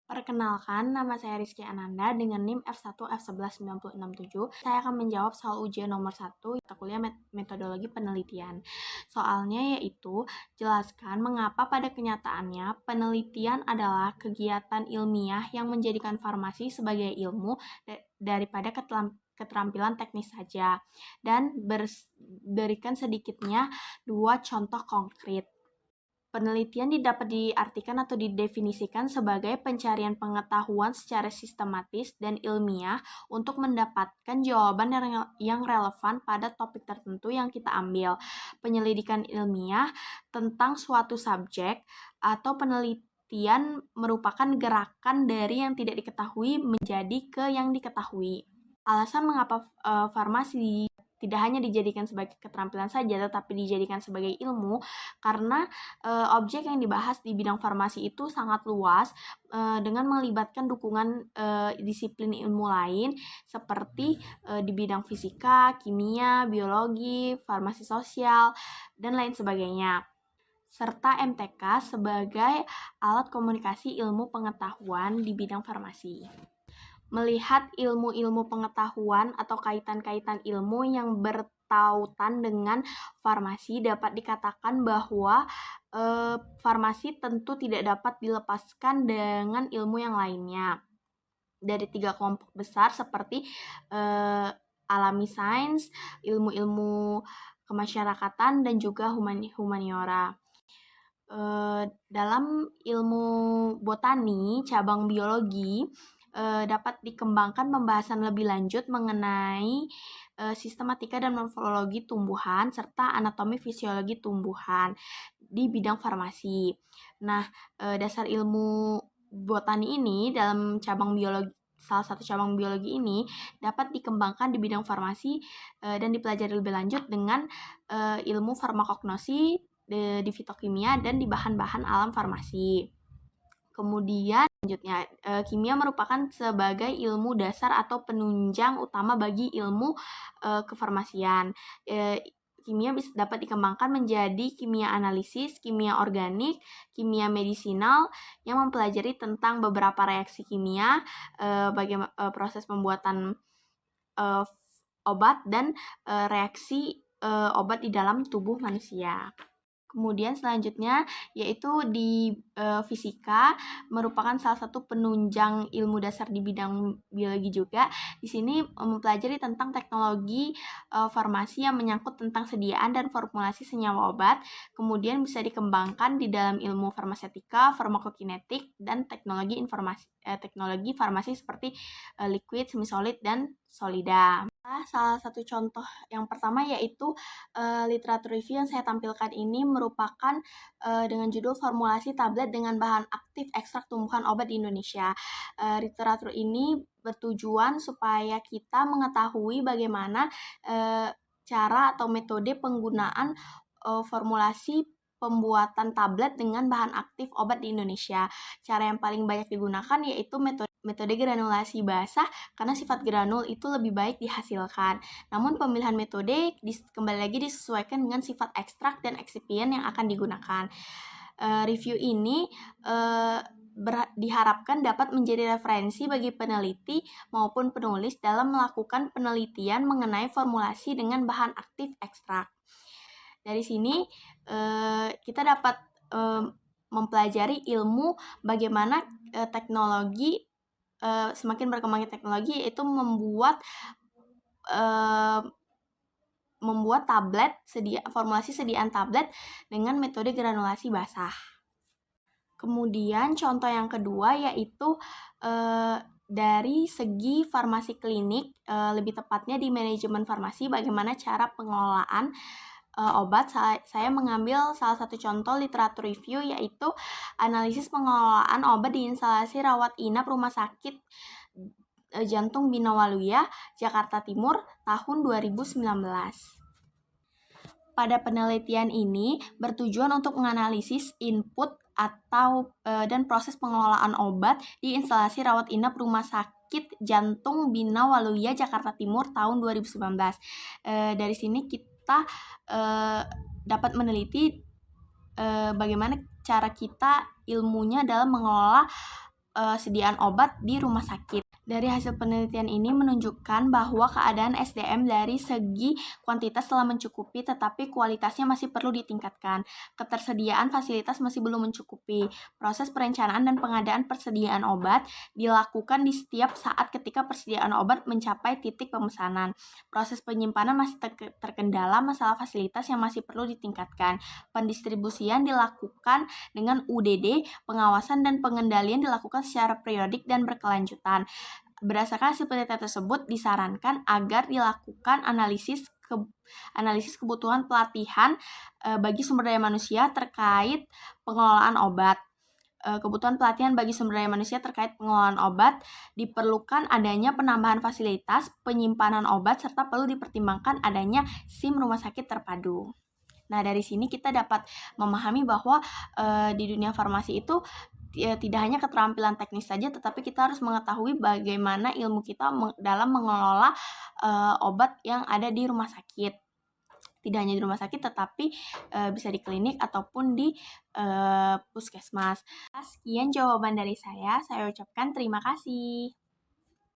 Perkenalkan, nama saya Rizky Ananda dengan NIM F1F11967. Saya akan menjawab soal ujian nomor 1, mata kuliah metodologi penelitian. Soalnya yaitu, jelaskan mengapa pada kenyataannya penelitian adalah kegiatan ilmiah yang menjadikan farmasi sebagai ilmu daripada keterampilan teknis saja. Dan berikan sedikitnya 2 contoh konkret. Penelitian dapat diartikan atau didefinisikan sebagai pencarian pengetahuan secara sistematis dan ilmiah untuk mendapatkan jawaban yang relevan pada topik tertentu yang kita ambil. Penyelidikan ilmiah tentang suatu subjek atau penelitian merupakan gerakan dari yang tidak diketahui menjadi ke yang diketahui. Alasan mengapa farmasi tidak hanya dijadikan sebagai keterampilan saja, tetapi dijadikan sebagai ilmu, karena objek yang dibahas di bidang farmasi itu sangat luas dengan melibatkan dukungan disiplin ilmu lain seperti di bidang fisika, kimia, biologi, farmasi sosial, dan lain sebagainya. Serta MTK sebagai alat komunikasi ilmu pengetahuan di bidang farmasi. Melihat ilmu-ilmu pengetahuan atau kaitan-kaitan ilmu yang bertautan dengan farmasi, dapat dikatakan bahwa farmasi tentu tidak dapat dilepaskan dengan ilmu yang lainnya. Dari 3 kelompok besar seperti alami sains, ilmu-ilmu kemasyarakatan, dan juga humaniora. Dalam ilmu botani, cabang biologi, dapat dikembangkan pembahasan lebih lanjut mengenai sistematika dan morfologi tumbuhan serta anatomi fisiologi tumbuhan di bidang farmasi. Nah, dasar ilmu botani ini dalam salah satu cabang biologi ini dapat dikembangkan di bidang farmasi dan dipelajari lebih lanjut dengan ilmu farmakognosi di fitokimia dan di bahan-bahan alam farmasi. Kemudian selanjutnya, kimia merupakan sebagai ilmu dasar atau penunjang utama bagi ilmu kefarmasian. Kimia dapat dikembangkan menjadi kimia analisis, kimia organik, kimia medisinal yang mempelajari tentang beberapa reaksi kimia, bagaimana proses pembuatan obat dan reaksi obat di dalam tubuh manusia. Kemudian selanjutnya yaitu di fisika merupakan salah satu penunjang ilmu dasar di bidang biologi juga. Di sini mempelajari tentang teknologi farmasi yang menyangkut tentang sediaan dan formulasi senyawa obat. Kemudian bisa dikembangkan di dalam ilmu farmasetika, farmakokinetik, dan teknologi farmasi seperti liquid, semi-solid, dan solida. Salah satu contoh yang pertama yaitu literatur review yang saya tampilkan ini merupakan dengan judul formulasi tablet dengan bahan aktif ekstrak tumbuhan obat di Indonesia. Literatur ini bertujuan supaya kita mengetahui bagaimana cara atau metode penggunaan formulasi pembuatan tablet dengan bahan aktif obat di Indonesia. Cara yang paling banyak digunakan yaitu metode granulasi basah karena sifat granul itu lebih baik dihasilkan. Namun pemilihan metode kembali lagi disesuaikan dengan sifat ekstrak dan eksipien yang akan digunakan. Review ini diharapkan dapat menjadi referensi bagi peneliti maupun penulis dalam melakukan penelitian mengenai formulasi dengan bahan aktif ekstrak. Dari sini kita dapat mempelajari ilmu bagaimana teknologi semakin berkembangnya teknologi yaitu membuat formulasi sediaan tablet dengan metode granulasi basah. Kemudian contoh yang kedua yaitu dari segi farmasi klinik, lebih tepatnya di manajemen farmasi, bagaimana cara pengelolaan obat. Saya mengambil salah satu contoh literatur review yaitu analisis pengelolaan obat di instalasi rawat inap Rumah Sakit Jantung Bina Waluya, Jakarta Timur, tahun 2019. Pada penelitian ini bertujuan untuk menganalisis input dan proses pengelolaan obat di instalasi rawat inap Rumah Sakit Jantung Bina Waluya, Jakarta Timur, tahun 2019. Dari sini kita dapat meneliti bagaimana cara kita ilmunya dalam mengelola ketersediaan obat di rumah sakit. Dari hasil penelitian ini menunjukkan bahwa keadaan SDM dari segi kuantitas telah mencukupi, tetapi kualitasnya masih perlu ditingkatkan. Ketersediaan fasilitas masih belum mencukupi. Proses perencanaan dan pengadaan persediaan obat dilakukan di setiap saat ketika persediaan obat mencapai titik pemesanan. Proses penyimpanan masih terkendala masalah fasilitas yang masih perlu ditingkatkan. Pendistribusian dilakukan dengan UDD, pengawasan dan pengendalian dilakukan secara periodik dan berkelanjutan. Berdasarkan hasil penelitian tersebut, disarankan agar dilakukan analisis kebutuhan pelatihan bagi sumber daya manusia terkait pengelolaan obat. Kebutuhan pelatihan bagi sumber daya manusia terkait pengelolaan obat, diperlukan adanya penambahan fasilitas penyimpanan obat, serta perlu dipertimbangkan adanya SIM rumah sakit terpadu. Nah, dari sini kita dapat memahami bahwa di dunia farmasi itu tidak hanya keterampilan teknis saja, tetapi kita harus mengetahui bagaimana ilmu kita dalam mengelola obat yang ada di rumah sakit. Tidak hanya di rumah sakit, tetapi bisa di klinik ataupun di puskesmas. Sekian jawaban dari saya ucapkan terima kasih.